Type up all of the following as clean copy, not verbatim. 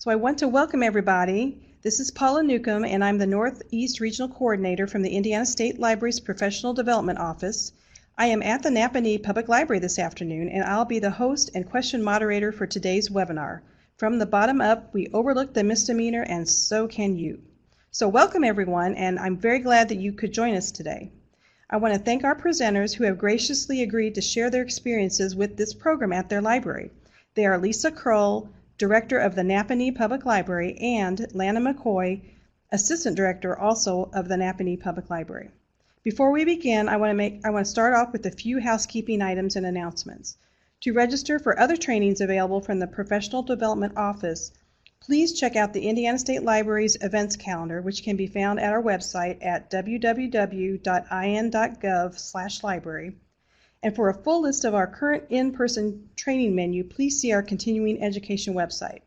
So I want to welcome everybody. This is Paula Newcomb, and I'm the Northeast Regional Coordinator from the Indiana State Library's Professional Development Office. I am at the Nappanee Public Library this afternoon, and I'll be the host and question moderator for today's webinar. From the bottom up, we overlook the misdemeanor, and so can you. So welcome everyone, and I'm very glad that you could join us today. I want to thank our presenters who have graciously agreed to share their experiences with this program at their library. They are Lissa Krull, Director of the Nappanee Public Library, and Lana McCoy, Assistant Director also of the Nappanee Public Library. Before we begin, I want to start off with a few housekeeping items and announcements. To register for other trainings available from the Professional Development Office, please check out the Indiana State Library's events calendar, which can be found at our website at www.in.gov/library. And for a full list of our current in-person training menu, please see our continuing education website.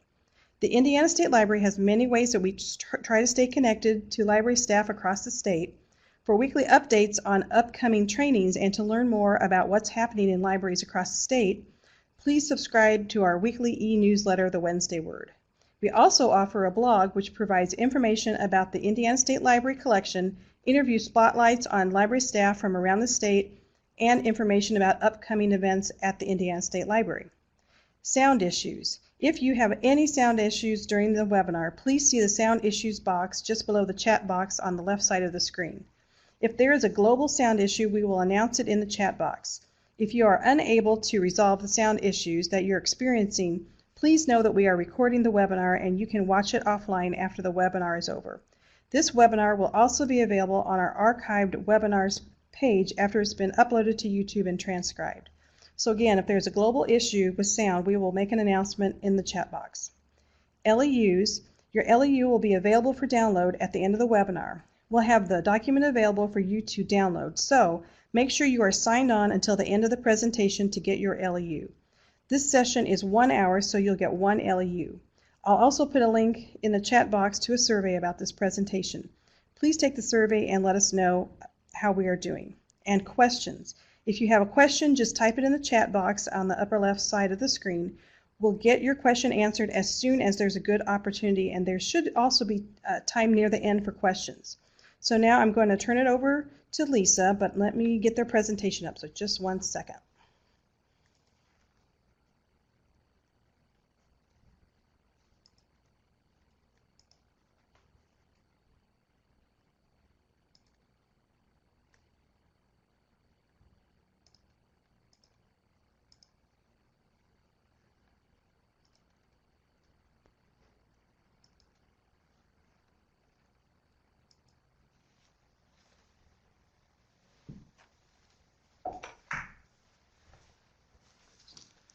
The Indiana State Library has many ways that we try to stay connected to library staff across the state. For weekly updates on upcoming trainings and to learn more about what's happening in libraries across the state, please subscribe to our weekly e-newsletter, The Wednesday Word. We also offer a blog which provides information about the Indiana State Library collection, interview spotlights on library staff from around the state, and information about upcoming events at the Indiana State Library. Sound issues. If you have any sound issues during the webinar, please see the sound issues box just below the chat box on the left side of the screen. If there is a global sound issue, we will announce it in the chat box. If you are unable to resolve the sound issues that you're experiencing, please know that we are recording the webinar and you can watch it offline after the webinar is over. This webinar will also be available on our archived webinars page after it's been uploaded to YouTube and transcribed. So again, if there's a global issue with sound, we will make an announcement in the chat box. LEUs. Your LEU will be available for download at the end of the webinar. We'll have the document available for you to download, so make sure you are signed on until the end of the presentation to get your LEU. This session is 1 hour, so you'll get 1 LEU. I'll also put a link in the chat box to a survey about this presentation. Please take the survey and let us know how we are doing. And questions. If you have a question, just type it in the chat box on the upper left side of the screen. We'll get your question answered as soon as there's a good opportunity, and there should also be time near the end for questions. So now I'm going to turn it over to Lissa, but let me get their presentation up, so just 1 second.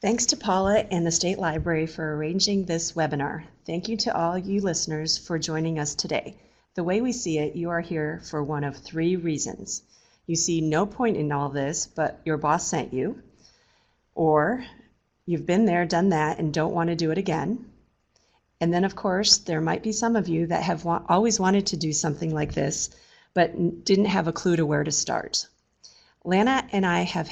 Thanks to Paula and the State Library for arranging this webinar. Thank you to all you listeners for joining us today. The way we see it, you are here for one of 3 reasons. You see no point in all this, but your boss sent you, or you've been there, done that, and don't want to do it again. And then, of course, there might be some of you that have always wanted to do something like this, but didn't have a clue to where to start. Lana and I have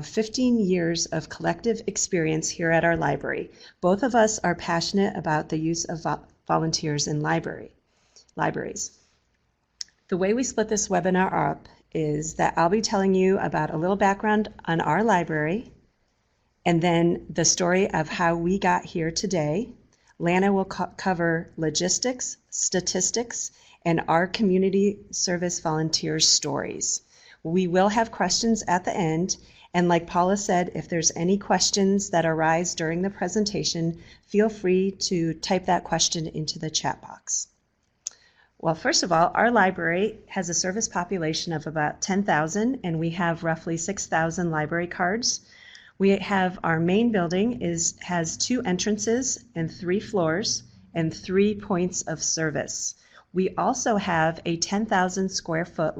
15 years of collective experience here at our library. Both of us are passionate about the use of volunteers in libraries. The way we split this webinar up is that I'll be telling you about a little background on our library, and then the story of how we got here today. Lana will cover logistics, statistics, and our community service volunteers' stories. We will have questions at the end, and like Paula said, if there's any questions that arise during the presentation, feel free to type that question into the chat box. Well, first of all, our library has a service population of about 10,000, and we have roughly 6,000 library cards. We have our main building has 2 entrances and 3 floors and 3 points of service. We also have a 10,000 square foot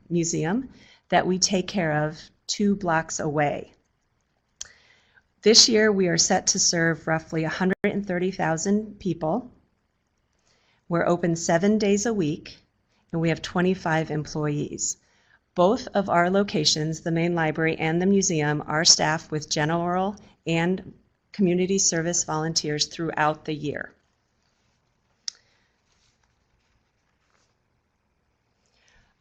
museum that we take care of 2 blocks away. This year we are set to serve roughly 130,000 people. We're open 7 days a week, and we have 25 employees. Both of our locations, the main library and the museum, are staffed with general and community service volunteers throughout the year.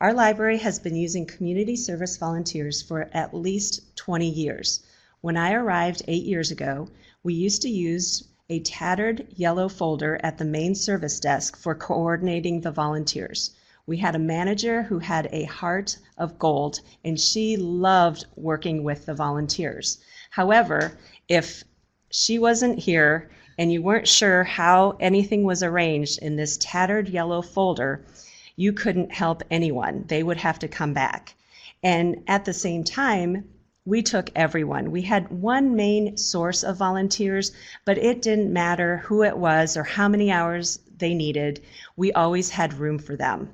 Our library has been using community service volunteers for at least 20 years. When I arrived 8 years ago, we used to use a tattered yellow folder at the main service desk for coordinating the volunteers. We had a manager who had a heart of gold, and she loved working with the volunteers. However, if she wasn't here and you weren't sure how anything was arranged in this tattered yellow folder, you couldn't help anyone. They would have to come back. And at the same time, we took everyone. We had one main source of volunteers, but it didn't matter who it was or how many hours they needed. We always had room for them.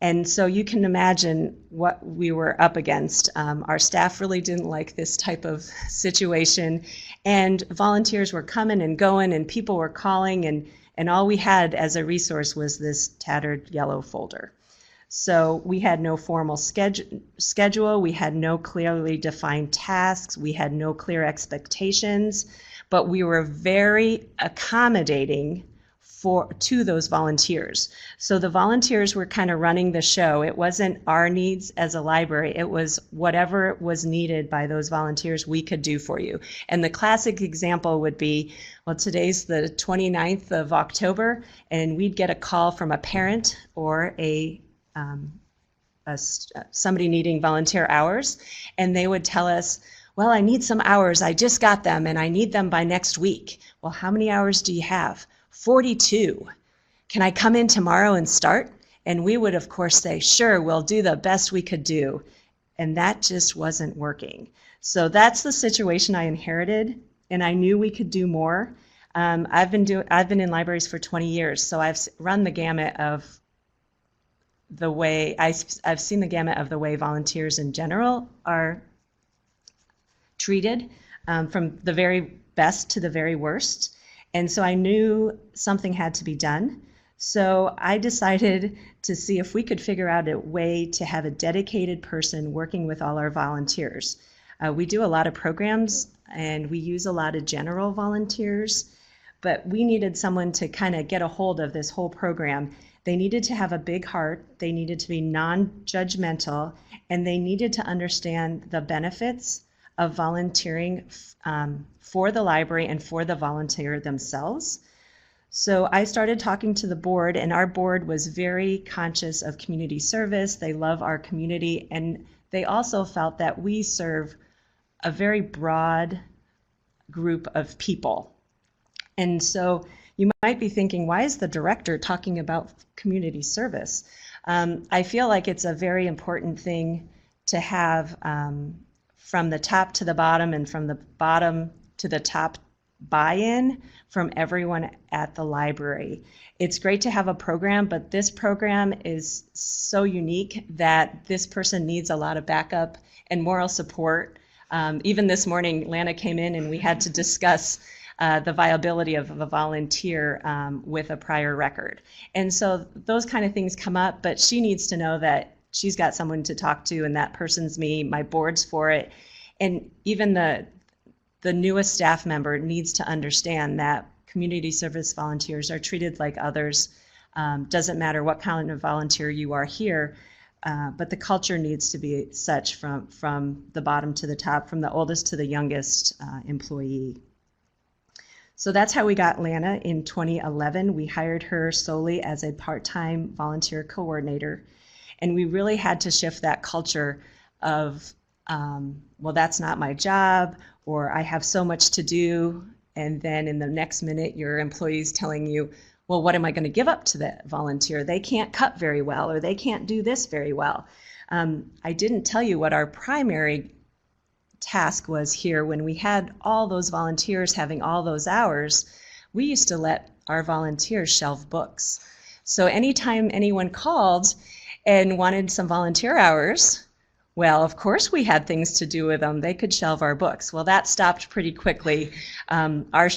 And so you can imagine what we were up against. Our staff really didn't like this type of situation, and volunteers were coming and going, and people were calling, and all we had as a resource was this tattered yellow folder. So we had no formal schedule, we had no clearly defined tasks, we had no clear expectations, but we were very accommodating to those volunteers. So the volunteers were kind of running the show. It wasn't our needs as a library, it was whatever was needed by those volunteers we could do for you. And the classic example would be, well, today's the 29th of October, and we'd get a call from a parent or somebody needing volunteer hours, and they would tell us, well, I need some hours, I just got them, and I need them by next week. Well, how many hours do you have? 42. Can I come in tomorrow and start? And we would, of course, say, sure, we'll do the best we could do. And that just wasn't working. So that's the situation I inherited, and I knew we could do more. I've been in libraries for 20 years, so I've run the gamut of the way, I've seen the gamut of the way volunteers in general are treated, from the very best to the very worst. And so I knew something had to be done. So I decided to see if we could figure out a way to have a dedicated person working with all our volunteers. We do a lot of programs and we use a lot of general volunteers, but we needed someone to kind of get a hold of this whole program. They needed to have a big heart, they needed to be non-judgmental, and they needed to understand the benefits of volunteering for the library and for the volunteer themselves. So I started talking to the board, and our board was very conscious of community service. They love our community, and they also felt that we serve a very broad group of people. And so you might be thinking, why is the director talking about community service? I feel like it's a very important thing to have from the top to the bottom and from the bottom to the top buy-in from everyone at the library. It's great to have a program, but this program is so unique that this person needs a lot of backup and moral support. Even this morning, Lana came in and we had to discuss the viability of a volunteer with a prior record. And so those kind of things come up, but she needs to know that she's got someone to talk to, and that person's me, my board's for it. And even the newest staff member needs to understand that community service volunteers are treated like others. Doesn't matter what kind of volunteer you are here, but the culture needs to be such from the bottom to the top, from the oldest to the youngest employee. So that's how we got Lana in 2011. We hired her solely as a part-time volunteer coordinator, and we really had to shift that culture of, well, that's not my job, or I have so much to do, and then in the next minute your employee's telling you, well, what am I going to give up to that volunteer? They can't cut very well, or they can't do this very well. I didn't tell you what our primary task was here. When we had all those volunteers having all those hours, we used to let our volunteers shelve books. So anytime anyone called and wanted some volunteer hours, well, of course we had things to do with them. They could shelve our books. Well, that stopped pretty quickly. Our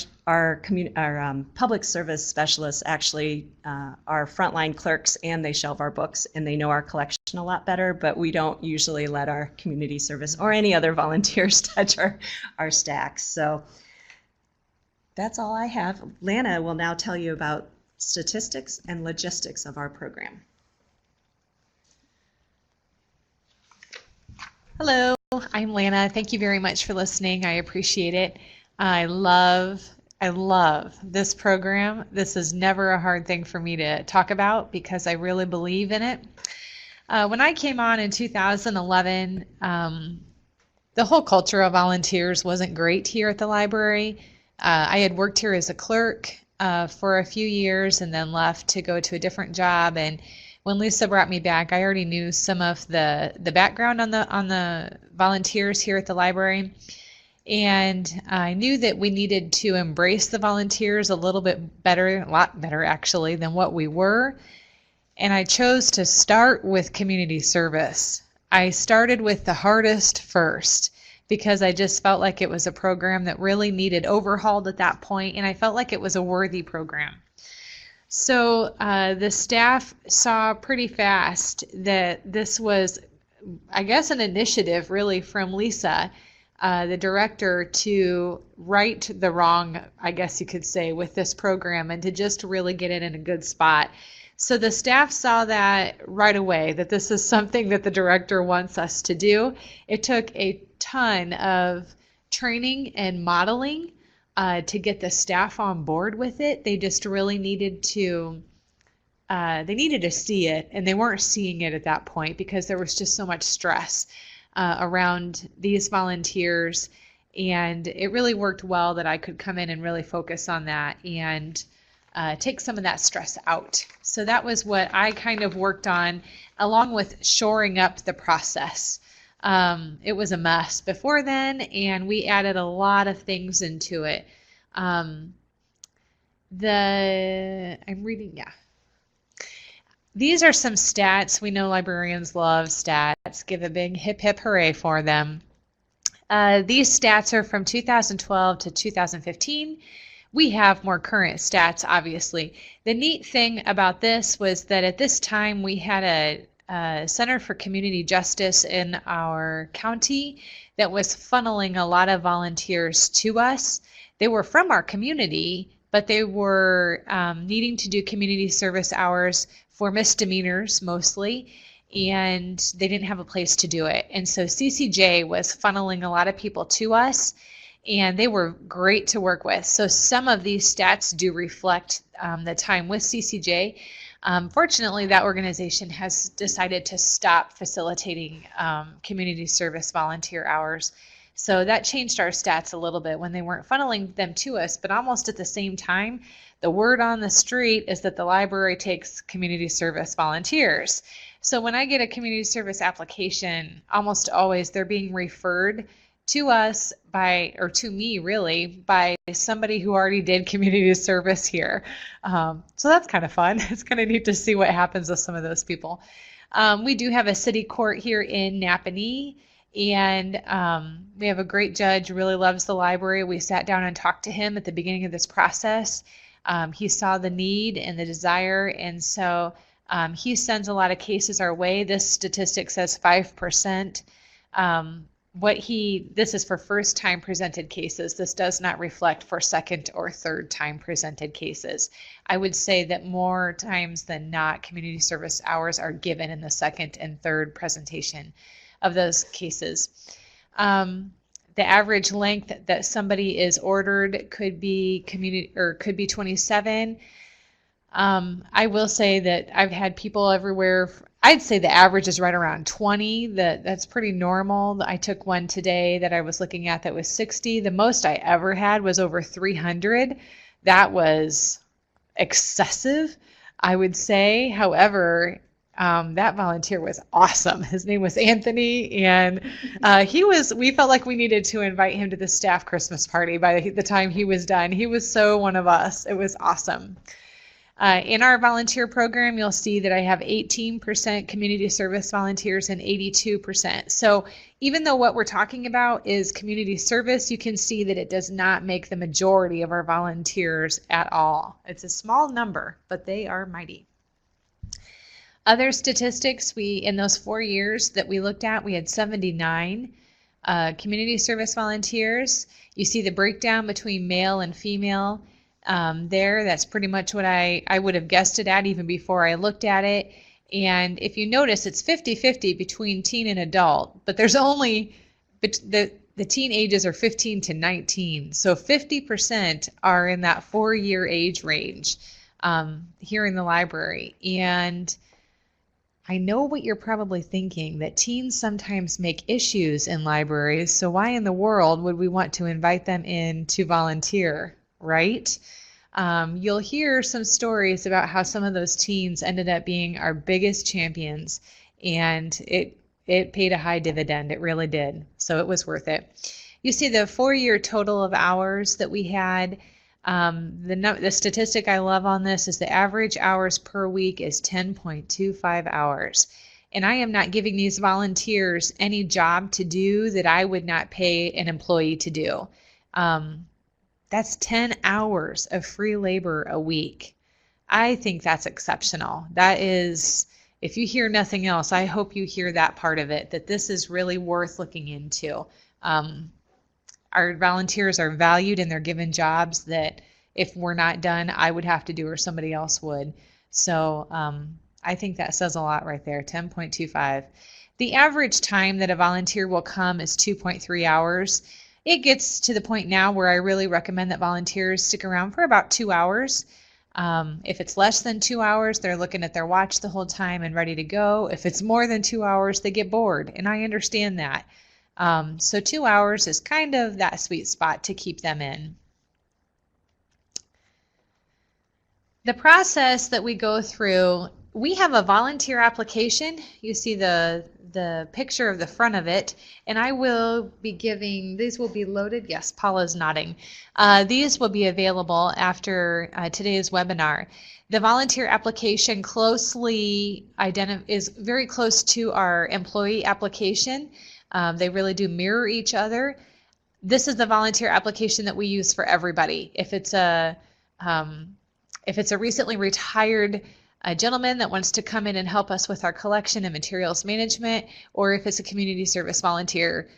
public service specialists actually are frontline clerks, and they shelve our books, and they know our collection a lot better, but we don't usually let our community service or any other volunteers touch our stacks. So that's all I have. Lana will now tell you about statistics and logistics of our program. Hello, I'm Lana. Thank you very much for listening. I appreciate it. I love this program. This is never a hard thing for me to talk about because I really believe in it. When I came on in 2011, the whole culture of volunteers wasn't great here at the library. I had worked here as a clerk for a few years and then left to go to a different job. And when Lissa brought me back, I already knew some of the background on the volunteers here at the library. And I knew that we needed to embrace the volunteers a little bit better, a lot better actually, than what we were. And I chose to start with community service. I started with the hardest first because I just felt like it was a program that really needed overhauled at that point, and I felt like it was a worthy program. So the staff saw pretty fast that this was, I guess, an initiative really from Lissa, the director, to right the wrong, I guess you could say, with this program and to just really get it in a good spot. So the staff saw that right away, that this is something that the director wants us to do. It took a ton of training and modeling to get the staff on board with it. They just really needed to see it, and they weren't seeing it at that point because there was just so much stress around these volunteers. And it really worked well that I could come in and really focus on that and take some of that stress out. So that was what I kind of worked on, along with shoring up the process. It was a mess before then, and we added a lot of things into it. These are some stats. We know librarians love stats. Give a big hip hip hooray for them. These stats are from 2012 to 2015. We have more current stats, obviously. The neat thing about this was that at this time we had a Center for Community Justice in our county that was funneling a lot of volunteers to us. They were from our community, but they were needing to do community service hours for misdemeanors mostly, and they didn't have a place to do it. And so CCJ was funneling a lot of people to us, and they were great to work with. So some of these stats do reflect the time with CCJ. Fortunately, that organization has decided to stop facilitating community service volunteer hours. So that changed our stats a little bit when they weren't funneling them to us, but almost at the same time, the word on the street is that the library takes community service volunteers. So when I get a community service application, almost always they're being referred to us by, or to me really, by somebody who already did community service here. So that's kind of fun. It's kind of neat to see what happens with some of those people. We do have a city court here in Nappanee, and we have a great judge, really loves the library. We sat down and talked to him at the beginning of this process. He saw the need and the desire, and so he sends a lot of cases our way. This statistic says 5%. This is for first time presented cases. This does not reflect for second or third time presented cases. I would say that more times than not, community service hours are given in the second and third presentation of those cases. The average length that somebody is ordered could be 27. I will say that I've had people everywhere. I'd say the average is right around 20. That's pretty normal. I took one today that I was looking at that was 60. The most I ever had was over 300. That was excessive, I would say. However, that volunteer was awesome. His name was Anthony, and we felt like we needed to invite him to the staff Christmas party by the time he was done. He was so one of us. It was awesome. In our volunteer program, you'll see that I have 18% community service volunteers and 82%. So even though what we're talking about is community service, you can see that it does not make the majority of our volunteers at all. It's a small number, but they are mighty. Other statistics, in those 4 years that we looked at, we had 79 community service volunteers. You see the breakdown between male and female there. That's pretty much what I would have guessed it at even before I looked at it. And if you notice, it's 50-50 between teen and adult, but there's only, the teen ages are 15 to 19. So 50% are in that 4-year age range here in the library. And I know what you're probably thinking, that teens sometimes make issues in libraries, so why in the world would we want to invite them in to volunteer, right? You'll hear some stories about how some of those teens ended up being our biggest champions, and it paid a high dividend. It really did. So it was worth it. You see the 4-year total of hours that we had. The statistic I love on this is the average hours per week is 10.25 hours. And I am not giving these volunteers any job to do that I would not pay an employee to do. That's 10 hours of free labor a week. I think that's exceptional. That is, if you hear nothing else, I hope you hear that part of it, that this is really worth looking into. Our volunteers are valued and they're given jobs that if we're not done, I would have to do or somebody else would. So I think that says a lot right there, 10.25. The average time that a volunteer will come is 2.3 hours. It gets to the point now where I really recommend that volunteers stick around for about 2 hours. If it's less than 2 hours, they're looking at their watch the whole time and ready to go. If it's more than 2 hours, they get bored, and I understand that. So 2 hours is kind of that sweet spot to keep them in. The process that we go through, we have a volunteer application. You see the picture of the front of it, and I will be giving, these will be loaded. Yes, Paula's nodding. These will be available after today's webinar. The volunteer application is very close to our employee application. They really do mirror each other. This is the volunteer application that we use for everybody. If it's a recently retired gentleman that wants to come in and help us with our collection and materials management, or if it's a community service volunteer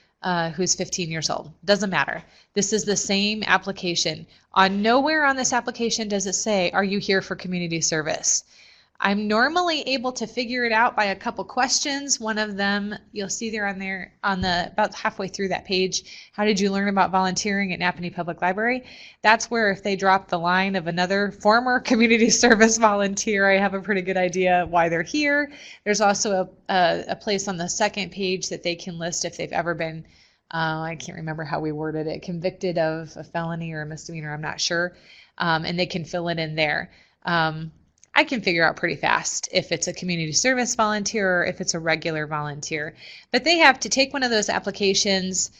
who's 15 years old, doesn't matter. This is the same application. Nowhere on this application does it say, are you here for community service? I'm normally able to figure it out by a couple questions. One of them you'll see there on the about halfway through that page. How did you learn about volunteering at Nappanee Public Library? That's where if they drop the line of another former community service volunteer, I have a pretty good idea why they're here. There's also a place on the second page that they can list if they've ever been, I can't remember how we worded it, convicted of a felony or a misdemeanor, I'm not sure, and they can fill it in there. I can figure out pretty fast if it's a community service volunteer or if it's a regular volunteer. But they have to take one of those applications,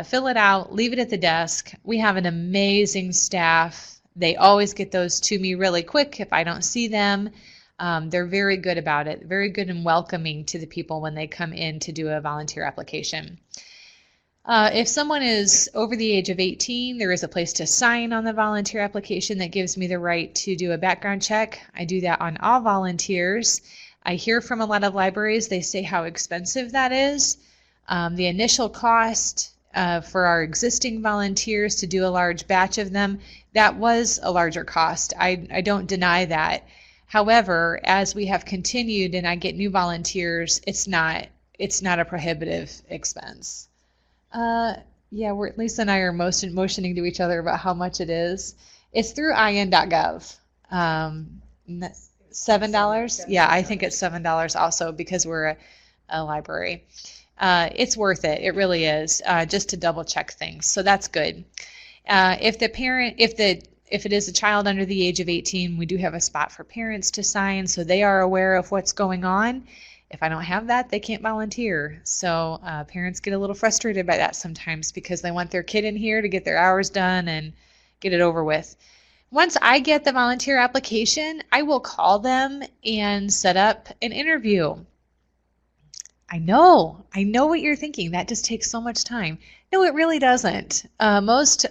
fill it out, leave it at the desk. We have an amazing staff. They always get those to me really quick if I don't see them. They're very good about it, very good and welcoming to the people when they come in to do a volunteer application. If someone is over the age of 18, there is a place to sign on the volunteer application that gives me the right to do a background check. I do that on all volunteers. I hear from a lot of libraries, they say how expensive that is. The initial cost for our existing volunteers to do a large batch of them, that was a larger cost. I don't deny that. However, as we have continued and I get new volunteers, it's not a prohibitive expense. Yeah, Lisa and I are motioning to each other about how much it is. It's through in.gov. $7? Yeah, I think it's $7 also because we're a library. It's worth it. It really is, just to double check things. So that's good. If it is a child under the age of 18, we do have a spot for parents to sign so they are aware of what's going on. If I don't have that, they can't volunteer. So parents get a little frustrated by that sometimes because they want their kid in here to get their hours done and get it over with. Once I get the volunteer application, I will call them and set up an interview. I know what you're thinking. That just takes so much time. No, it really doesn't. Most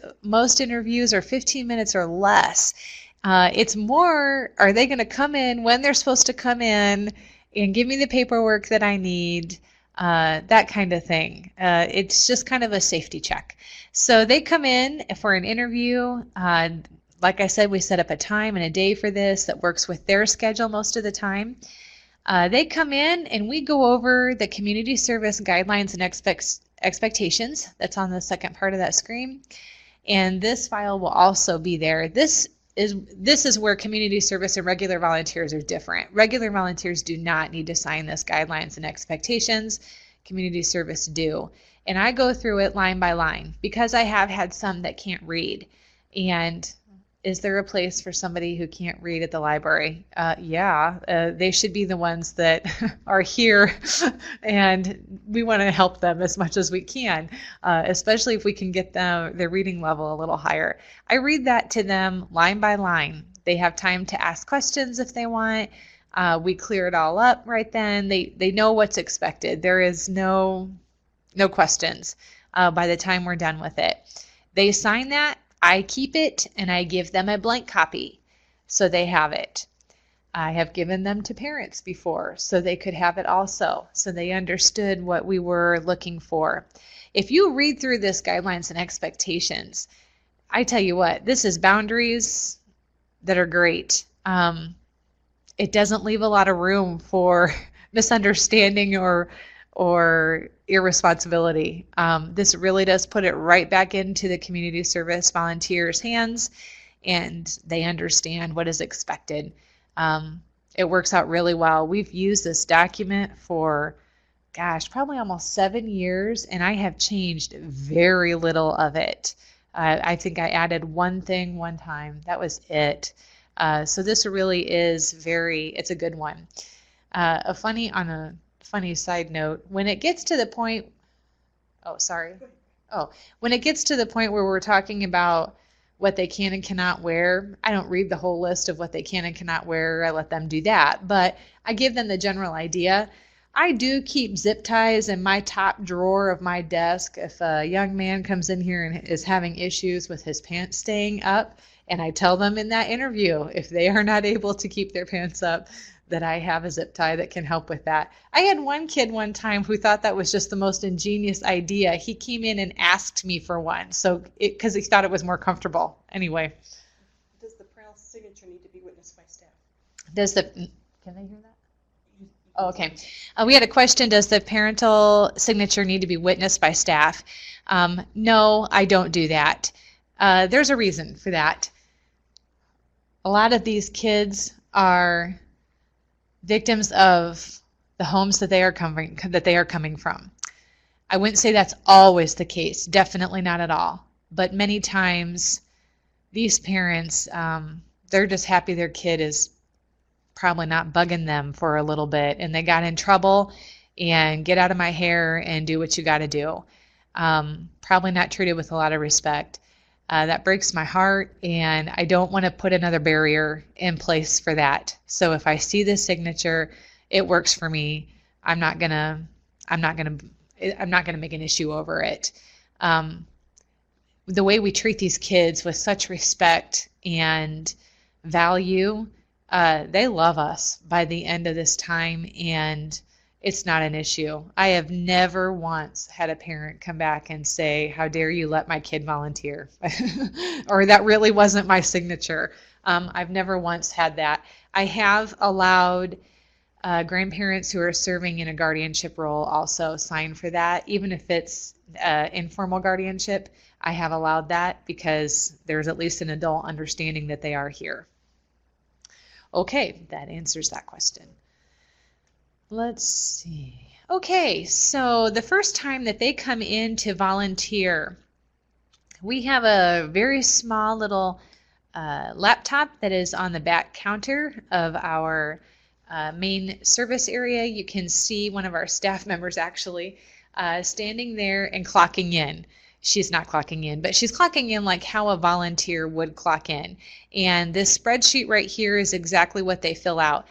interviews are 15 minutes or less. It's more, are they going to come in when they're supposed to come in and give me the paperwork that I need, that kind of thing. It's just kind of a safety check. So they come in for an interview. Like I said, we set up a time and a day for this that works with their schedule most of the time. They come in and we go over the community service guidelines and expectations. That's on the second part of that screen. And this file will also be there. This is where community service and regular volunteers are different. Regular volunteers do not need to sign this guidelines and expectations. Community service do. And I go through it line by line because I have had some that can't read. And is there a place for somebody who can't read at the library? Yeah, they should be the ones that are here, and we want to help them as much as we can, especially if we can get their reading level a little higher. I read that to them line by line. They have time to ask questions if they want. We clear it all up right then. They know what's expected. There is no questions by the time we're done with it. They sign that. I keep it and I give them a blank copy so they have it. I have given them to parents before so they could have it also, so they understood what we were looking for. If you read through this guidelines and expectations, I tell you what, this is boundaries that are great. It doesn't leave a lot of room for misunderstanding or irresponsibility. This really does put it right back into the community service volunteers' hands, and they understand what is expected. It works out really well. We've used this document for, probably almost 7 years, and I have changed very little of it. I think I added one thing one time. That was it. So this really is it's a good one. On a funny side note, when it gets to the point, when it gets to the point where we're talking about what they can and cannot wear, I don't read the whole list of what they can and cannot wear. I let them do that, but I give them the general idea. I do keep zip ties in my top drawer of my desk. If a young man comes in here and is having issues with his pants staying up, and I tell them in that interview, if they are not able to keep their pants up, that I have a zip tie that can help with that. I had one kid one time who thought that was just the most ingenious idea. He came in and asked me for one, because he thought it was more comfortable. Anyway. Does the parental signature need to be witnessed by staff? Can they hear that? Oh, okay. We had a question, does the parental signature need to be witnessed by staff? No, I don't do that. There's a reason for that. A lot of these kids are victims of the homes that they are coming from. I wouldn't say that's always the case, definitely not at all. But many times these parents, they're just happy their kid is probably not bugging them for a little bit, and they got in trouble, and get out of my hair and do what you got to do. Probably not treated with a lot of respect. That breaks my heart, and I don't want to put another barrier in place for that. So if I see the signature, it works for me. I'm not gonna make an issue over it. The way we treat these kids with such respect and value, they love us by the end of this time, and it's not an issue. I have never once had a parent come back and say, how dare you let my kid volunteer? Or that really wasn't my signature. I've never once had that. I have allowed grandparents who are serving in a guardianship role also sign for that. Even if it's informal guardianship, I have allowed that because there's at least an adult understanding that they are here. Okay, that answers that question. Let's see. Okay, so the first time that they come in to volunteer, we have a very small little laptop that is on the back counter of our main service area. You can see one of our staff members actually standing there and clocking in. She's not clocking in, but she's clocking in like how a volunteer would clock in. And this spreadsheet right here is exactly what they fill out.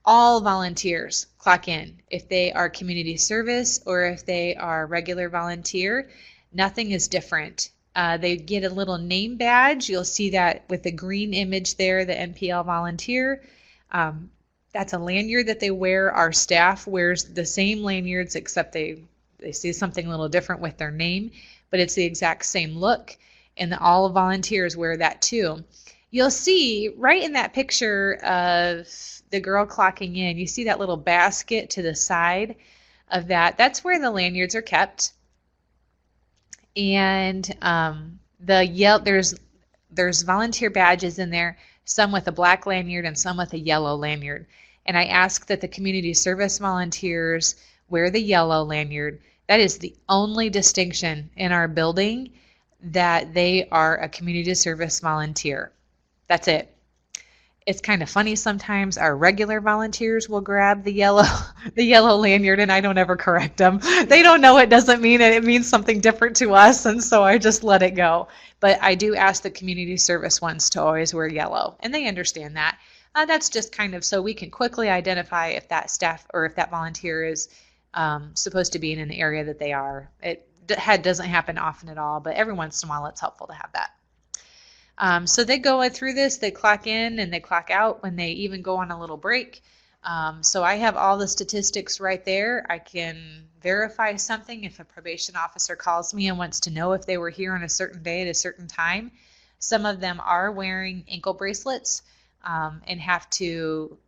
All volunteers clock in. If they are community service or if they are regular volunteer, nothing is different. They get a little name badge. You'll see that with the green image there, the NPL volunteer. That's a lanyard that they wear. Our staff wears the same lanyards except they see something a little different with their name, but it's the exact same look, and all volunteers wear that too. You'll see right in that picture of the girl clocking in, you see that little basket to the side of that. That's where the lanyards are kept. And there's volunteer badges in there, some with a black lanyard and some with a yellow lanyard. And I ask that the community service volunteers wear the yellow lanyard. That is the only distinction in our building, that they are a community service volunteer. That's it. It's kind of funny sometimes. Our regular volunteers will grab the yellow lanyard, and I don't ever correct them. They don't know it doesn't mean it. It means something different to us, and so I just let it go. But I do ask the community service ones to always wear yellow, and they understand that. That's just kind of so we can quickly identify if that staff or if that volunteer is supposed to be in an area that they are. It doesn't happen often at all, but every once in a while it's helpful to have that. So they go through this, they clock in and they clock out when they even go on a little break. So I have all the statistics right there. I can verify something if a probation officer calls me and wants to know if they were here on a certain day at a certain time. Some of them are wearing ankle bracelets and have to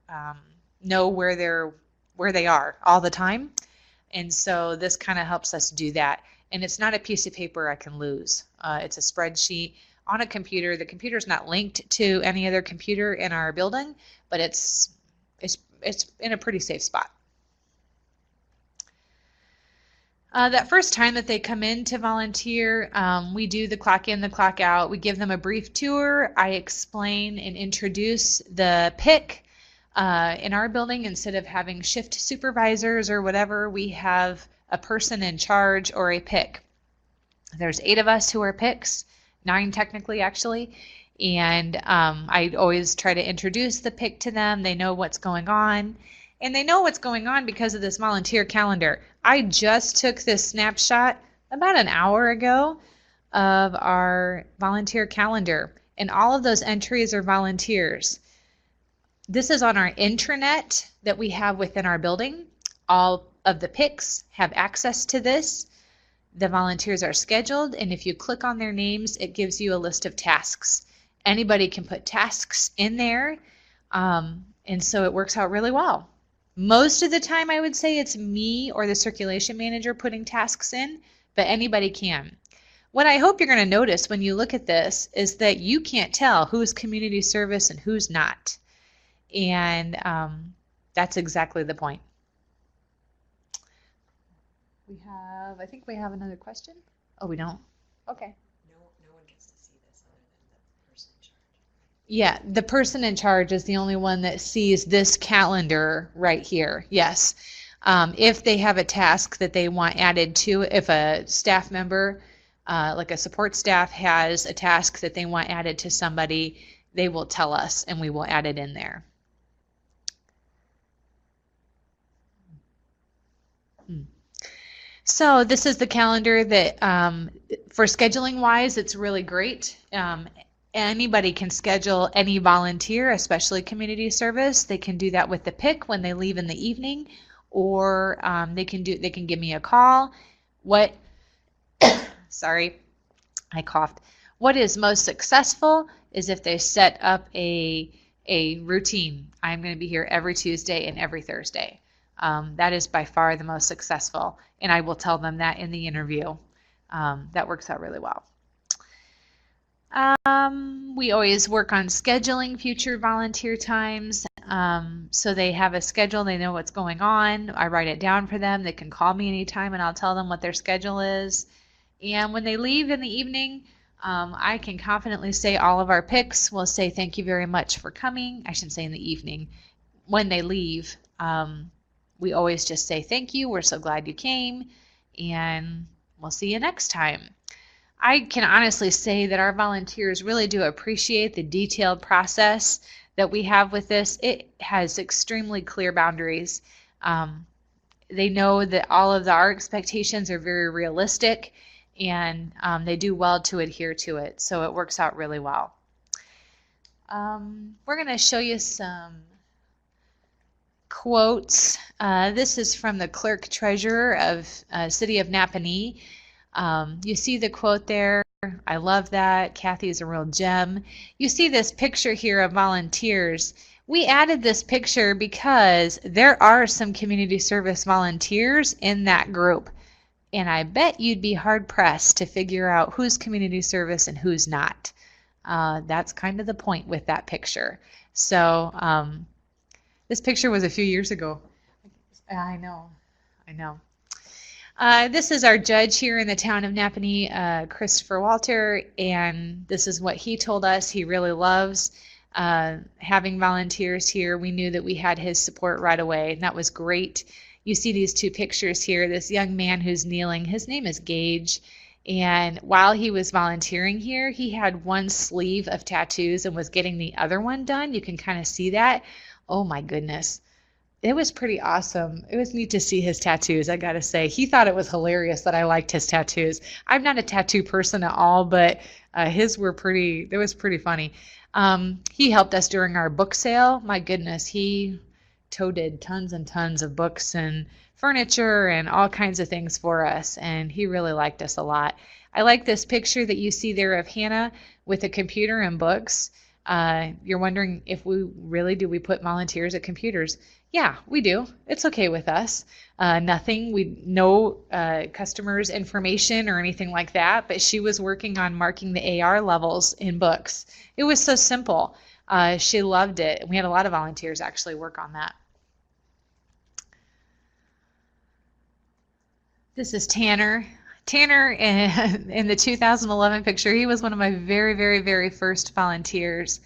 know where they are all the time. And so this kind of helps us do that. And it's not a piece of paper I can lose. It's a spreadsheet on a computer. The computer is not linked to any other computer in our building, but it's in a pretty safe spot. That first time that they come in to volunteer, we do the clock in, the clock out. We give them a brief tour. I explain and introduce the PIC. In our building, instead of having shift supervisors or whatever, we have a person in charge or a PIC. There's 8 of us who are PICs, 9 technically actually, and I always try to introduce the PIC to them. They know what's going on, and they know what's going on because of this volunteer calendar. I just took this snapshot about an hour ago of our volunteer calendar, and all of those entries are volunteers. This is on our intranet that we have within our building. All of the PICs have access to this. The volunteers are scheduled, and if you click on their names, it gives you a list of tasks. Anybody can put tasks in there, and so it works out really well. Most of the time, I would say it's me or the circulation manager putting tasks in, but anybody can. What I hope you're going to notice when you look at this is that you can't tell who's community service and who's not. And that's exactly the point. I think we have another question. Oh, we don't? Okay. No one gets to see this other than the person in charge. Yeah, the person in charge is the only one that sees this calendar right here. Yes. If they have a task that they want added to, if a staff member, like a support staff, has a task that they want added to somebody, they will tell us and we will add it in there. So this is the calendar that for scheduling wise, it's really great. Anybody can schedule any volunteer, especially community service. They can do that with the PIC when they leave in the evening, or they can give me a call. Sorry, I coughed. What is most successful is if they set up a routine. I'm going to be here every Tuesday and every Thursday. That is by far the most successful, and I will tell them that in the interview. That works out really well. We always work on scheduling future volunteer times, so they have a schedule, they know what's going on. I write it down for them. They can call me anytime and I'll tell them what their schedule is. And when they leave in the evening, I can confidently say all of our PICs will say thank you very much for coming. I shouldn't say in the evening. When they leave, we always just say thank you, we're so glad you came, and we'll see you next time. I can honestly say that our volunteers really do appreciate the detailed process that we have with this. It has extremely clear boundaries. They know that all of our expectations are very realistic, and they do well to adhere to it, so it works out really well. We're going to show you some quotes. This is from the clerk treasurer of City of Nappanee. You see the quote there, I love that. Kathy's a real gem. You see this picture here of volunteers. We added this picture because there are some community service volunteers in that group. And I bet you'd be hard-pressed to figure out who's community service and who's not. That's kind of the point with that picture. So this picture was a few years ago. I know. This is our judge here in the town of Nappanee, Christopher Walter, and this is what he told us. He really loves having volunteers here. We knew that we had his support right away, and that was great. You see these two pictures here. This young man who's kneeling, his name is Gage, and while he was volunteering here, he had one sleeve of tattoos and was getting the other one done. You can kind of see that. Oh my goodness. It was pretty awesome. It was neat to see his tattoos, I gotta say. He thought it was hilarious that I liked his tattoos. I'm not a tattoo person at all, but his were pretty, it was pretty funny. He helped us during our book sale. My goodness, he toted tons and tons of books and furniture and all kinds of things for us, and he really liked us a lot. I like this picture that you see there of Hannah with a computer and books. You're wondering if we put volunteers at computers. Yeah, we do. It's okay with us. No customers' information or anything like that, but she was working on marking the AR levels in books. It was so simple. She loved it. We had a lot of volunteers actually work on that. This is Tanner. Tanner in the 2011 picture, he was one of my very, very, very first volunteers.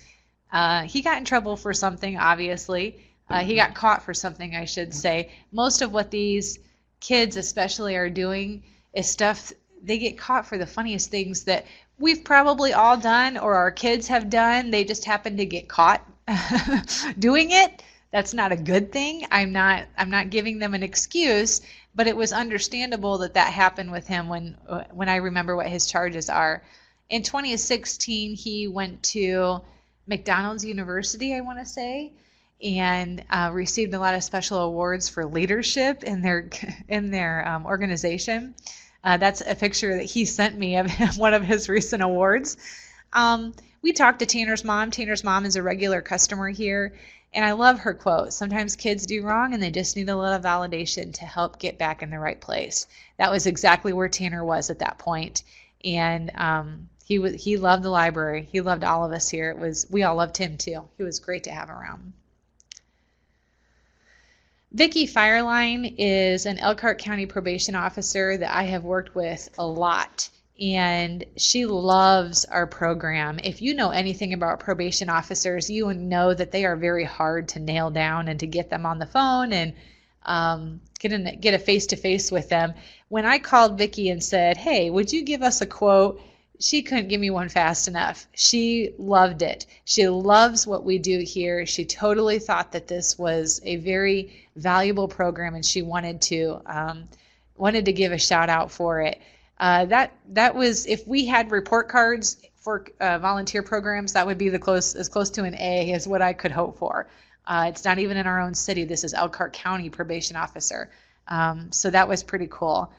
He got in trouble for something, obviously. He got caught for something, I should say. Most of what these kids especially are doing is stuff, they get caught for the funniest things that we've probably all done or our kids have done. They just happen to get caught doing it. That's not a good thing. I'm not giving them an excuse, but it was understandable that that happened with him when I remember what his charges are. In 2016, he went to McDonald's University, I want to say, and received a lot of special awards for leadership in their organization. That's a picture that he sent me of one of his recent awards. We talked to Tanner's mom. Tanner's mom is a regular customer here, and I love her quote. Sometimes kids do wrong and they just need a little validation to help get back in the right place. That was exactly where Tanner was at that point. And he loved the library. He loved all of us here. We all loved him too. He was great to have around. Vicky Fireline is an Elkhart County probation officer that I have worked with a lot, and she loves our program. If you know anything about probation officers, you know that they are very hard to nail down and to get them on the phone and get a face-to-face with them. When I called Vicky and said, hey, would you give us a quote? She couldn't give me one fast enough. She loved it. She loves what we do here. She totally thought that this was a very valuable program, and she wanted to give a shout out for it. That was, if we had report cards for volunteer programs, that would be as close to an A as what I could hope for. It's not even in our own city. This is Elkhart County probation officer. So that was pretty cool.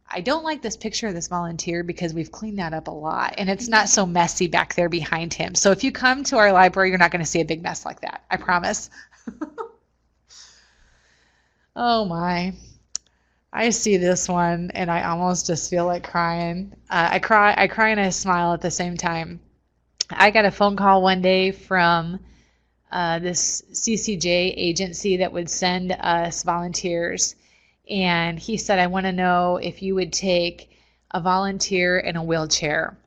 I don't like this picture of this volunteer because we've cleaned that up a lot, and it's not so messy back there behind him. So if you come to our library, you're not going to see a big mess like that. I promise. Oh my. I see this one and I almost just feel like crying. I cry and I smile at the same time. I got a phone call one day from this CCJ agency that would send us volunteers. And he said, I want to know if you would take a volunteer in a wheelchair.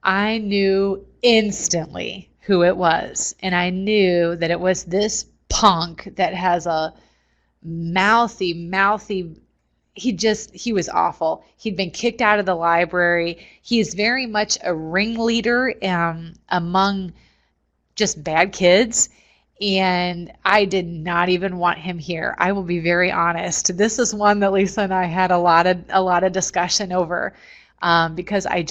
I knew instantly who it was. And I knew that it was this punk that has a mouthy, he was awful. He'd been kicked out of the library. He's very much a ringleader among just bad kids. And I did not even want him here. I will be very honest. This is one that Lissa and I had a lot of discussion over because I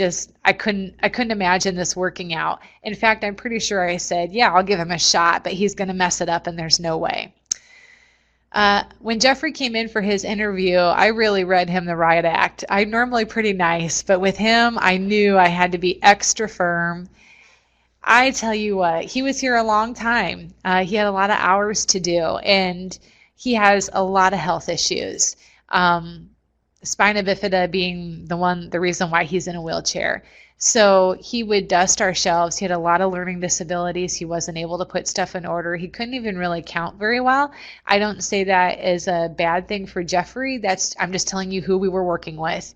couldn't imagine this working out. In fact, I'm pretty sure I said, yeah, I'll give him a shot, but he's going to mess it up and there's no way. When Jeffrey came in for his interview, I really read him the riot act. I'm normally pretty nice, but with him, I knew I had to be extra firm. I tell you what, he was here a long time. He had a lot of hours to do, and he has a lot of health issues. Spina bifida being the reason why he's in a wheelchair. So he would dust our shelves. He had a lot of learning disabilities. He wasn't able to put stuff in order. He couldn't even really count very well. I don't say that as a bad thing for Jeffrey. I'm just telling you who we were working with.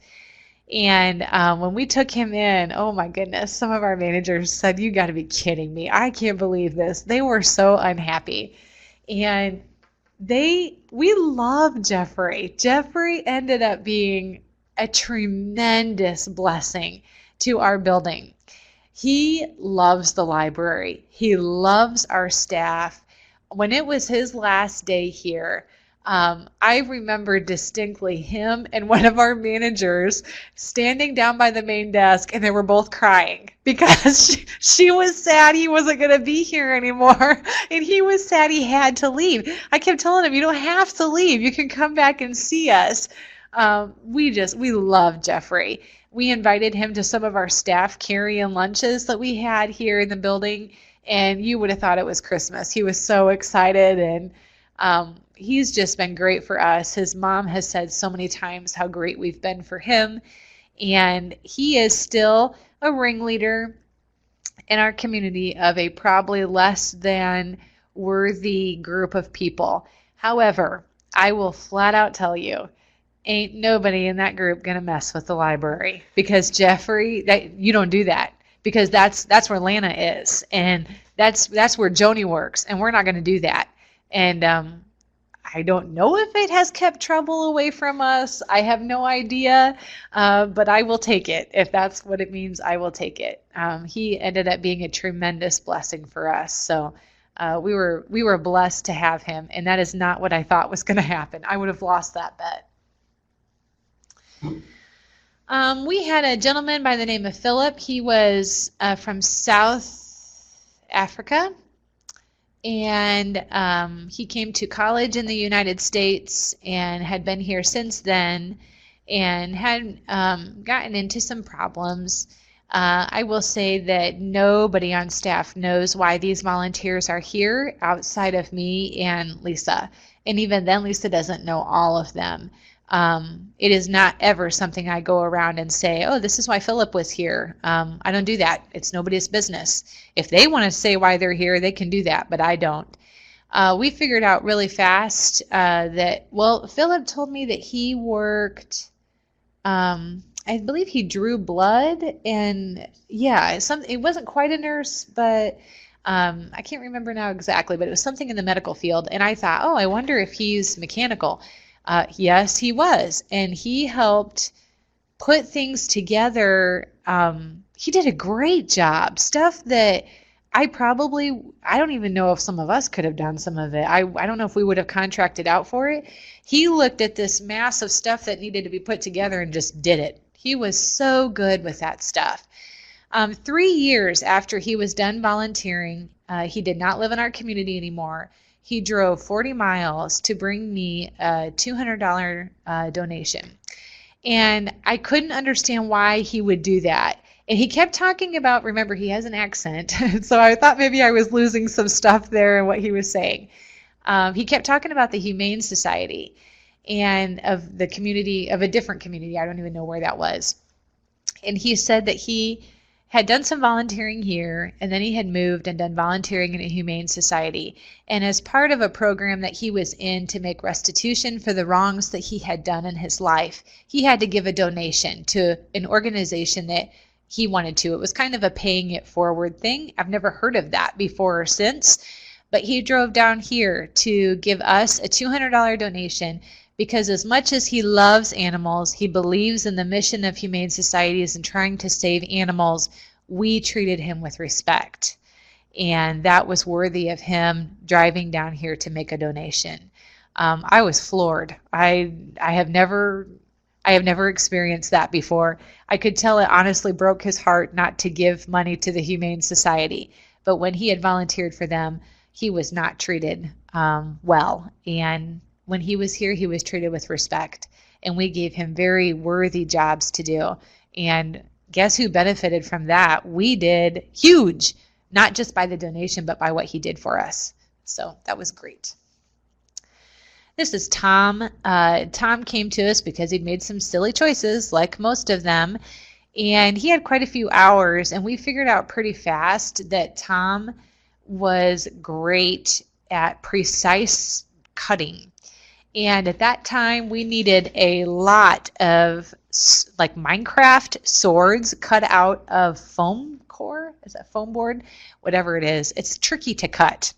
And when we took him in, oh my goodness, some of our managers said, "You got to be kidding me. I can't believe this." They were so unhappy. And we love Jeffrey. Jeffrey ended up being a tremendous blessing to our building. He loves the library. He loves our staff. When it was his last day here, I remember distinctly him and one of our managers standing down by the main desk, and they were both crying because she was sad he wasn't going to be here anymore, and he was sad he had to leave. I kept telling him, "You don't have to leave. You can come back and see us." We love Jeffrey. We invited him to some of our staff carry-in lunches that we had here in the building, and you would have thought it was Christmas. He was so excited, and he's just been great for us. His mom has said so many times how great we've been for him, and he is still a ringleader in our community of a probably less than worthy group of people. However, I will flat out tell you, ain't nobody in that group gonna mess with the library, because Jeffrey, you don't do that, because that's where Lana is, and that's where Joni works, and we're not gonna do that. And I don't know if it has kept trouble away from us. I have no idea, but I will take it. If that's what it means, I will take it. He ended up being a tremendous blessing for us. So we were blessed to have him, and that is not what I thought was going to happen. I would have lost that bet. We had a gentleman by the name of Philip. He was from South Africa, and he came to college in the United States and had been here since then, and had gotten into some problems. I will say that nobody on staff knows why these volunteers are here outside of me and Lissa, and even then Lissa doesn't know all of them. It is not ever something I go around and say, "Oh, this is why Philip was here." I don't do that. It's nobody's business. If they want to say why they're here, they can do that, but I don't. We figured out really fast Philip told me that he worked, I believe he drew blood, and it wasn't quite a nurse, but I can't remember now exactly, but it was something in the medical field, and I thought, oh, I wonder if he's mechanical. Yes, he was, and he helped put things together. He did a great job, stuff that I don't even know if some of us could have done some of it. I don't know if we would have contracted out for it. He looked at this mass of stuff that needed to be put together and just did it. He was so good with that stuff. 3 years after he was done volunteering, he did not live in our community anymore. He drove 40 miles to bring me a $200 donation. And I couldn't understand why he would do that. And he kept talking about, remember, he has an accent, so I thought maybe I was losing some stuff there in what he was saying. He kept talking about the Humane Society and of the community, of a different community. I don't even know where that was. And he said that he had done some volunteering here, and then he had moved and done volunteering in a Humane Society. And as part of a program that he was in to make restitution for the wrongs that he had done in his life, he had to give a donation to an organization that he wanted to. It was kind of a paying it forward thing. I've never heard of that before or since, but he drove down here to give us a $200 donation because as much as he loves animals, he believes in the mission of Humane Societies and trying to save animals, we treated him with respect. And that was worthy of him driving down here to make a donation. I was floored. I have never experienced that before. I could tell it honestly broke his heart not to give money to the Humane Society. But when he had volunteered for them, he was not treated well. And when he was here, he was treated with respect, and we gave him very worthy jobs to do. And guess who benefited from that? We did. Huge, not just by the donation, but by what he did for us. So that was great. This is Tom. Tom came to us because he'd made some silly choices, like most of them, and he had quite a few hours, and we figured out pretty fast that Tom was great at precise cutting. And at that time, we needed a lot of like Minecraft swords cut out of foam core. Is that foam board? Whatever it is. It's tricky to cut.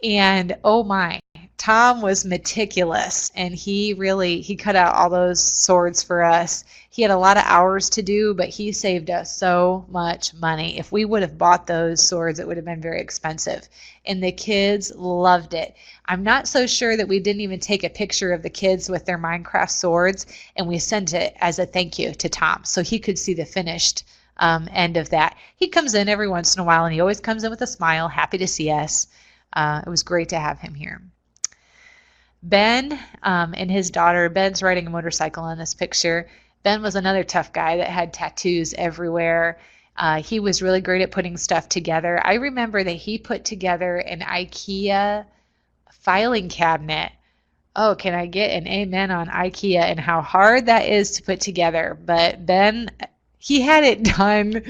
And oh my, Tom was meticulous, and he cut out all those swords for us. He had a lot of hours to do, but he saved us so much money. If we would have bought those swords, it would have been very expensive. And the kids loved it. I'm not so sure that we didn't even take a picture of the kids with their Minecraft swords, and we sent it as a thank you to Tom so he could see the finished end of that. He comes in every once in a while, and he always comes in with a smile, happy to see us. It was great to have him here. Ben and his daughter, Ben's riding a motorcycle in this picture. Ben was another tough guy that had tattoos everywhere. He was really great at putting stuff together. I remember that he put together an IKEA filing cabinet. Oh, can I get an amen on IKEA and how hard that is to put together? But Ben, he had it done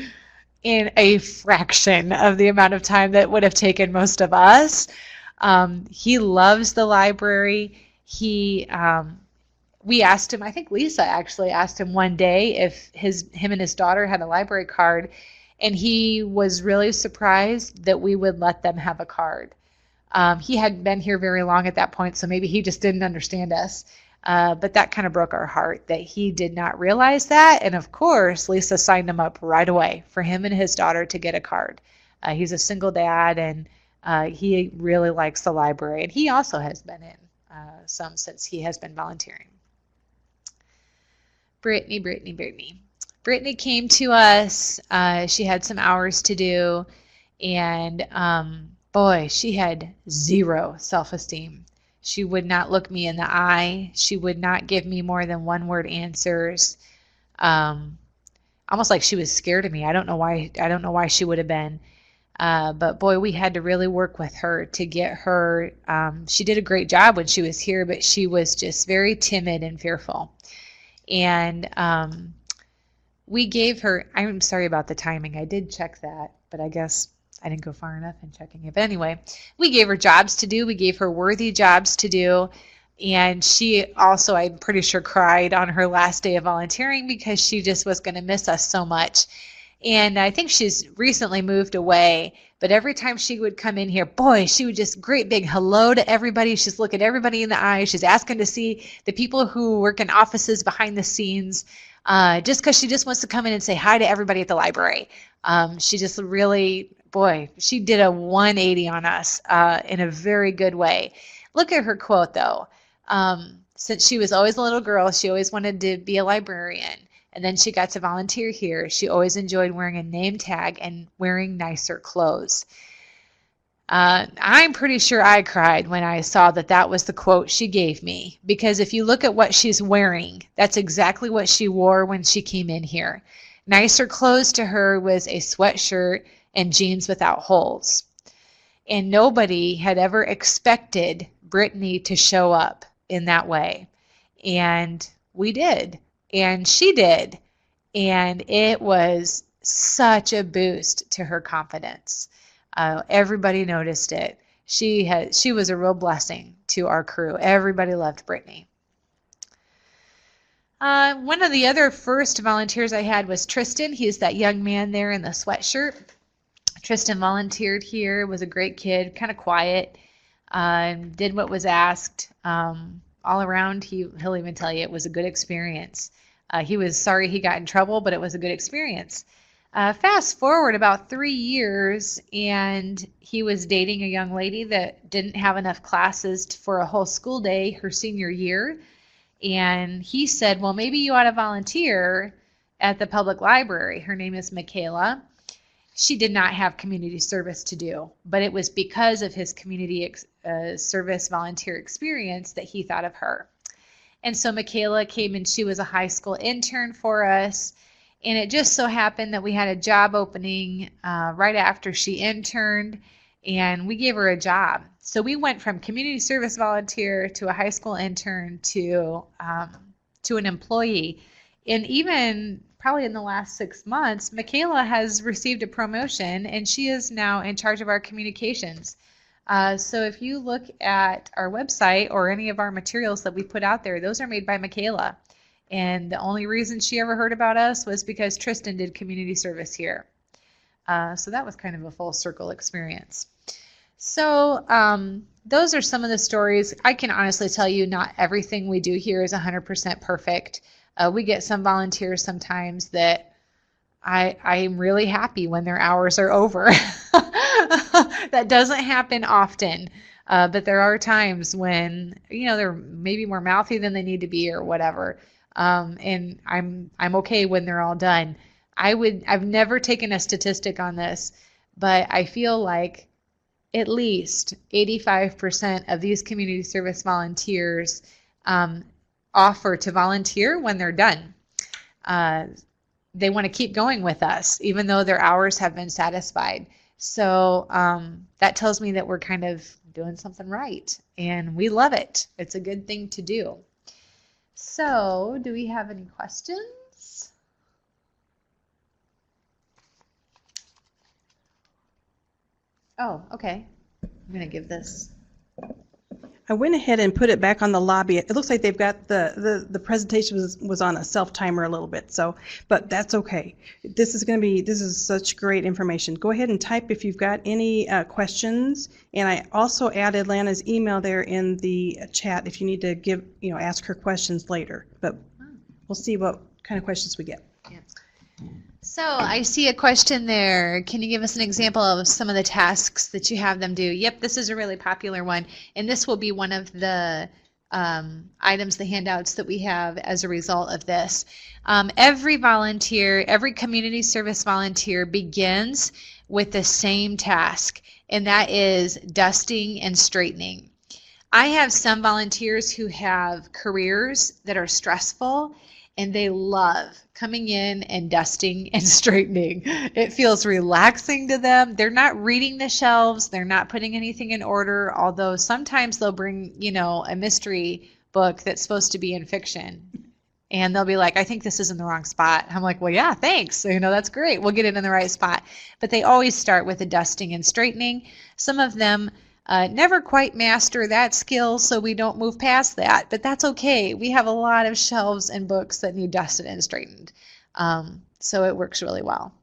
in a fraction of the amount of time that would have taken most of us. He loves the library. We asked him, I think Lissa actually asked him one day if him and his daughter had a library card, and he was really surprised that we would let them have a card. He hadn't been here very long at that point, so maybe he just didn't understand us. But that kind of broke our heart that he did not realize that. And of course, Lissa signed him up right away for him and his daughter to get a card. He's a single dad, and he really likes the library. And he also has been in some since he has been volunteering. Brittany came to us. She had some hours to do, and boy, she had zero self-esteem. She would not look me in the eye. She would not give me more than one-word answers. Almost like she was scared of me. I don't know why she would have been. But boy, we had to really work with her to get her. She did a great job when she was here, but she was just very timid and fearful. And we gave her, I'm sorry about the timing. I did check that, but I guess I didn't go far enough in checking it. But anyway, we gave her jobs to do. We gave her worthy jobs to do. And she also, I'm pretty sure, cried on her last day of volunteering because she just was going to miss us so much. And I think she's recently moved away, but every time she would come in here, boy, she would just great big hello to everybody. She's looking everybody in the eye. She's asking to see the people who work in offices behind the scenes, just because she just wants to come in and say hi to everybody at the library. She just really, boy, she did a 180 on us in a very good way. Look at her quote, though. Since she was always a little girl, she always wanted to be a librarian. And then she got to volunteer here. She always enjoyed wearing a name tag and wearing nicer clothes. I'm pretty sure I cried when I saw that was the quote she gave me. Because if you look at what she's wearing, that's exactly what she wore when she came in here. Nicer clothes to her was a sweatshirt and jeans without holes. And nobody had ever expected Brittany to show up in that way. And we did. And she did. And it was such a boost to her confidence. Everybody noticed it. She was a real blessing to our crew. Everybody loved Brittany. One of the other first volunteers I had was Tristan. He's that young man there in the sweatshirt. Tristan volunteered here, was a great kid, kind of quiet, did what was asked. All around, he'll even tell you it was a good experience. He was sorry he got in trouble, but it was a good experience. Fast forward about 3 years, and he was dating a young lady that didn't have enough classes for a whole school day her senior year. And he said, well, maybe you ought to volunteer at the public library. Her name is Michaela. She did not have community service to do, but it was because of his community service volunteer experience that he thought of her. And so Michaela came and she was a high school intern for us. And it just so happened that we had a job opening right after she interned, and we gave her a job. So we went from community service volunteer to a high school intern to an employee. And even probably in the last 6 months, Michaela has received a promotion, and she is now in charge of our communications. So if you look at our website or any of our materials that we put out there, those are made by Michaela. And the only reason she ever heard about us was because Tristan did community service here. So that was kind of a full circle experience. So those are some of the stories. I can honestly tell you not everything we do here is 100% perfect. We get some volunteers sometimes that I am really happy when their hours are over. That doesn't happen often. But there are times when, they're maybe more mouthy than they need to be or whatever. And I'm okay when they're all done. I've never taken a statistic on this, but I feel like at least 85% of these community service volunteers offer to volunteer when they're done. They want to keep going with us, even though their hours have been satisfied. So that tells me that we're kind of doing something right, and we love it. It's a good thing to do. So, do we have any questions? Oh, okay. I'm going to give this. I went ahead and put it back on the lobby. It looks like they've got the presentation was on a self-timer a little bit, so, but that's okay. This is such great information. Go ahead and type if you've got any questions, and I also added Lana's email there in the chat if you need to ask her questions later, but we'll see what kind of questions we get. Yeah. So I see a question there. Can you give us an example of some of the tasks that you have them do? Yep, this is a really popular one, and this will be one of the items, the handouts that we have as a result of this. Every community service volunteer begins with the same task, and that is dusting and straightening. I have some volunteers who have careers that are stressful, and they love coming in and dusting and straightening. It feels relaxing to them. They're not reading the shelves. They're not putting anything in order, although sometimes they'll bring, a mystery book that's supposed to be in fiction. And they'll be like, I think this is in the wrong spot. I'm like, well, yeah, thanks. That's great. We'll get it in the right spot. But they always start with the dusting and straightening. Some of them never quite master that skill, so we don't move past that, but that's okay. We have a lot of shelves and books that need dusted and straightened, so it works really well.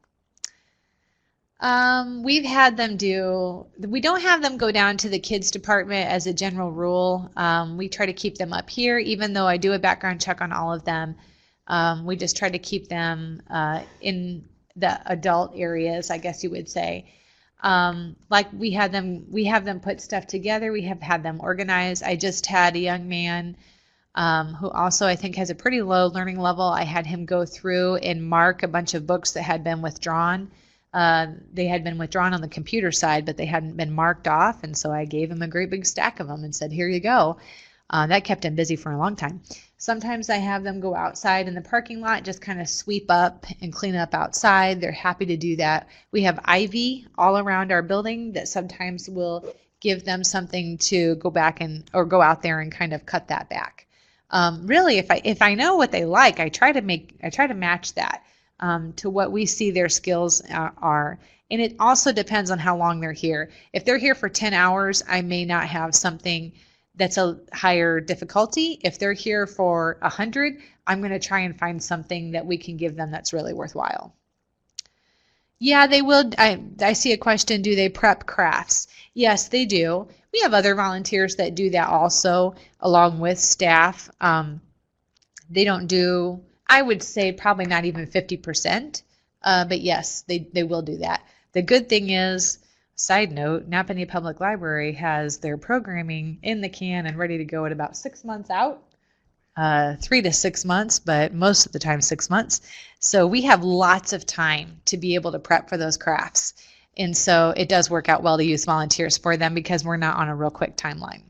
We don't have them go down to the kids department as a general rule. We try to keep them up here, even though I do a background check on all of them. We just try to keep them in the adult areas, I guess you would say. Like we have them put stuff together. We have had them organize. I just had a young man who also I think has a pretty low learning level. I had him go through and mark a bunch of books that had been withdrawn. They had been withdrawn on the computer side, but they hadn't been marked off, and so I gave him a great big stack of them and said, here you go. That kept him busy for a long time. Sometimes I have them go outside in the parking lot, just kind of sweep up and clean up outside. They're happy to do that. We have ivy all around our building that sometimes will give them something to go back or go out there and kind of cut that back. Really, if I know what they like, I try to match that to what we see their skills are. And it also depends on how long they're here. If they're here for 10 hours, I may not have something that's a higher difficulty. If they're here for 100, I'm going to try and find something that we can give them that's really worthwhile. Yeah, they will. I see a question, do they prep crafts? Yes, they do. We have other volunteers that do that also, along with staff. They don't do, I would say probably not even 50%, but yes, they will do that. The good thing is, side note, Nappanee Public Library has their programming in the can and ready to go at about 6 months out. 3 to 6 months, but most of the time 6 months. So we have lots of time to be able to prep for those crafts. And so it does work out well to use volunteers for them because we're not on a real quick timeline.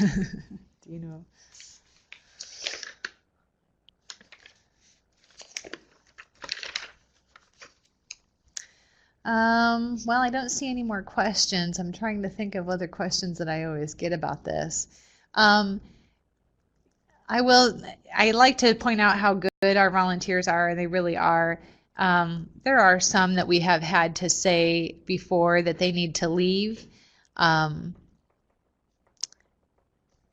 Do you know? Well, I don't see any more questions. I'm trying to think of other questions that I always get about this. I like to point out how good our volunteers are. They really are. There are some that we have had to say before that they need to leave.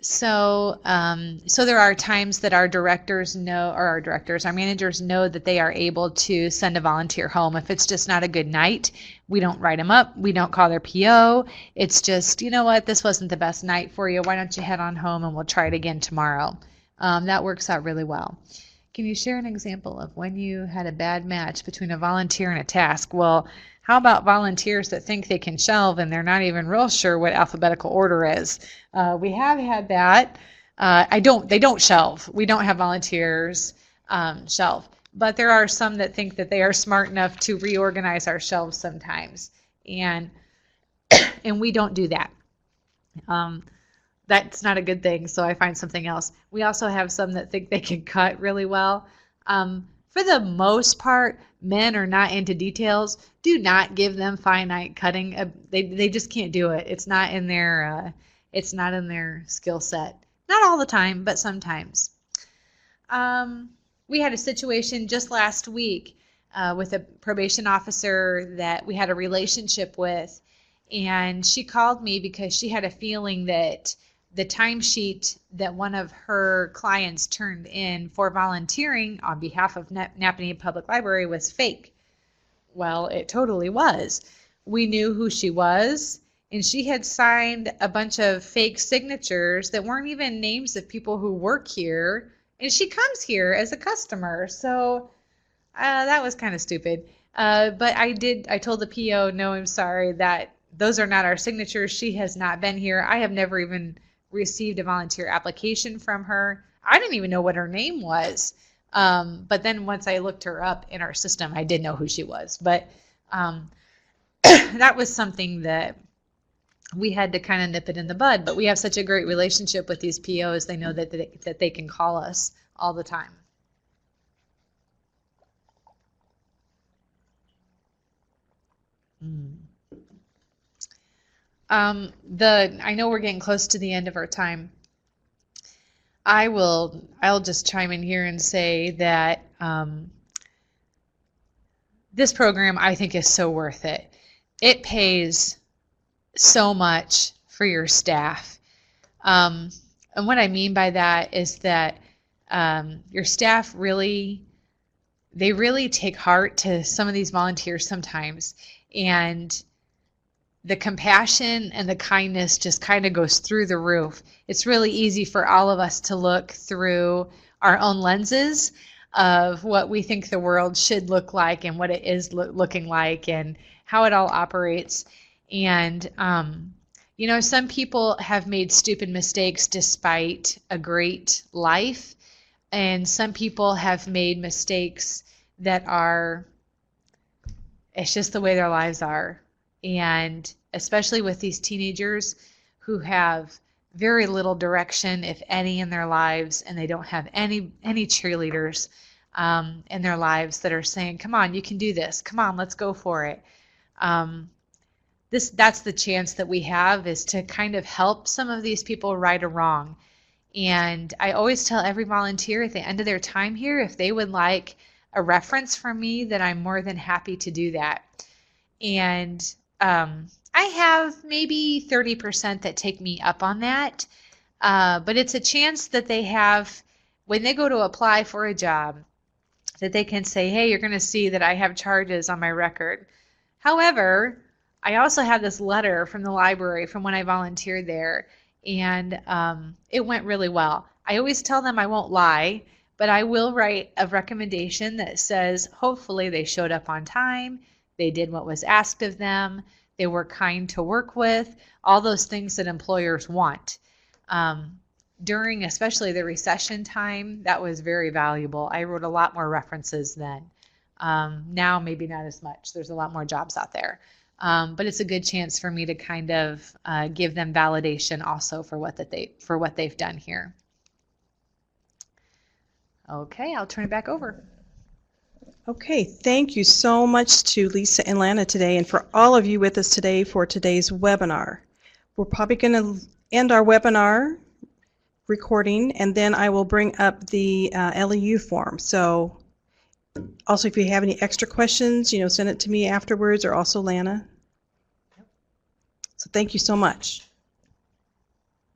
So there are times that our directors know, or our managers know that they are able to send a volunteer home. If it's just not a good night, we don't write them up. We don't call their PO. It's just, you know what, this wasn't the best night for you. Why don't you head on home and we'll try it again tomorrow. That works out really well. Can you share an example of when you had a bad match between a volunteer and a task? Well, how about volunteers that think they can shelve and they're not even real sure what alphabetical order is? We have had that. They don't shelve. We don't have volunteers shelve. But there are some that think that they are smart enough to reorganize our shelves sometimes. And we don't do that. That's not a good thing, so I find something else. We also have some that think they can cut really well. For the most part, men are not into details. Do not give them finite cutting. They just can't do it. It's not in their skill set. Not all the time, but sometimes. We had a situation just last week with a probation officer that we had a relationship with, and she called me because she had a feeling that the timesheet that one of her clients turned in for volunteering on behalf of Nappanee Public Library was fake. Well, it totally was. We knew who she was, and she had signed a bunch of fake signatures that weren't even names of people who work here, and she comes here as a customer. So that was kind of stupid. But I told the PO, no, I'm sorry, that those are not our signatures. She has not been here. I have never even received a volunteer application from her. I didn't even know what her name was. But then once I looked her up in our system, I did know who she was. But that was something that we had to kind of nip it in the bud. But we have such a great relationship with these POs. They know that they can call us all the time. I know we're getting close to the end of our time. I'll just chime in here and say that this program I think is so worth it. It pays so much for your staff. And what I mean by that is that your staff really take heart to some of these volunteers sometimes, and the compassion and the kindness just kind of goes through the roof. It's really easy for all of us to look through our own lenses of what we think the world should look like and what it is looking like and how it all operates. And, some people have made stupid mistakes despite a great life. And some people have made mistakes that it's just the way their lives are. And especially with these teenagers who have very little direction, if any, in their lives, and they don't have any cheerleaders in their lives that are saying, come on, you can do this. Come on, let's go for it. That's the chance that we have, is to kind of help some of these people right a wrong. And I always tell every volunteer at the end of their time here, if they would like a reference from me, that I'm more than happy to do that. And I have maybe 30% that take me up on that, but it's a chance that they have when they go to apply for a job, that they can say, hey, you're going to see that I have charges on my record. However, I also have this letter from the library from when I volunteered there, and it went really well. I always tell them I won't lie, but I will write a recommendation that says hopefully they showed up on time, they did what was asked of them, they were kind to work with, all those things that employers want. During especially the recession time, that was very valuable. I wrote a lot more references then. Now maybe not as much. There's a lot more jobs out there. But it's a good chance for me to kind of give them validation also for what they've done here. Okay, I'll turn it back over. Okay, thank you so much to Lissa and Lana today, and for all of you with us today for today's webinar. We're probably going to end our webinar recording, and then I will bring up the LEU form. So also, if you have any extra questions, send it to me afterwards, or also Lana. So thank you so much.